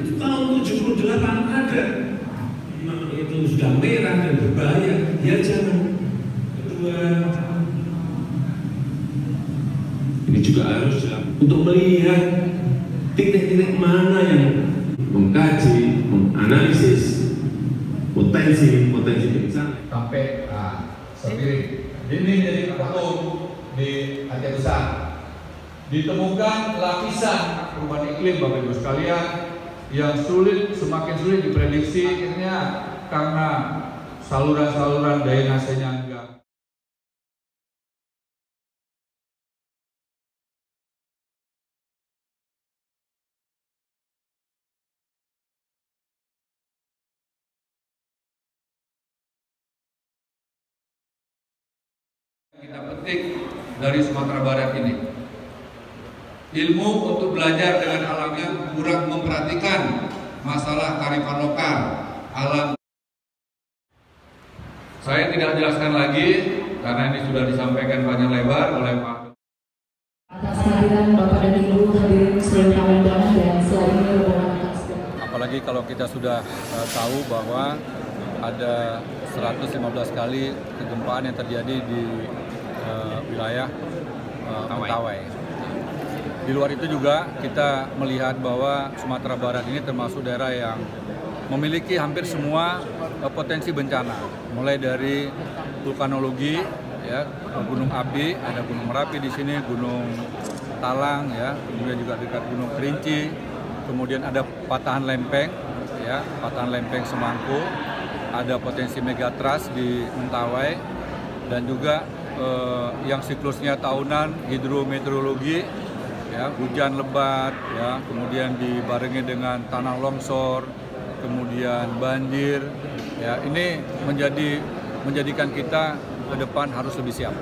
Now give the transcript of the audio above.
Itu tahun 78 ada. Itu sudah merah dan berbahaya. Ya jangan. Kedua, ini juga harus untuk melihat titik-titik mana yang mengkaji, menganalisis potensi bencana. Sampai seperti ini jadi ketum di Aceh Besar. Ditemukan lapisan perubahan iklim, Bapak Ibu sekalian, yang semakin sulit diprediksi akhirnya karena saluran-saluran drainasenya enggak. Kita petik dari Sumatera Barat ini, ilmu untuk belajar dengan alamnya kurang memperhatikan masalah kearifan lokal alam. Saya tidak jelaskan lagi karena ini sudah disampaikan panjang lebar oleh Pak. Atas kehadiran Bapak dan Ibu hadirin seluruh tamu undangan dan selanjutnya rombongan atas. Apalagi kalau kita sudah tahu bahwa ada 115 kali kegempaan yang terjadi di wilayah Mentawai. Di luar itu juga kita melihat bahwa Sumatera Barat ini termasuk daerah yang memiliki hampir semua potensi bencana, mulai dari vulkanologi, ya, gunung api, ada Gunung Merapi di sini, Gunung Talang, ya, kemudian juga dekat Gunung Kerinci, kemudian ada patahan lempeng, ya, patahan lempeng Semangku, ada potensi megatrust di Mentawai, dan juga yang siklusnya tahunan hidrometeorologi, ya, hujan lebat, ya, kemudian dibarengi dengan tanah longsor, kemudian banjir, ya, ini menjadikan kita ke depan harus lebih siap.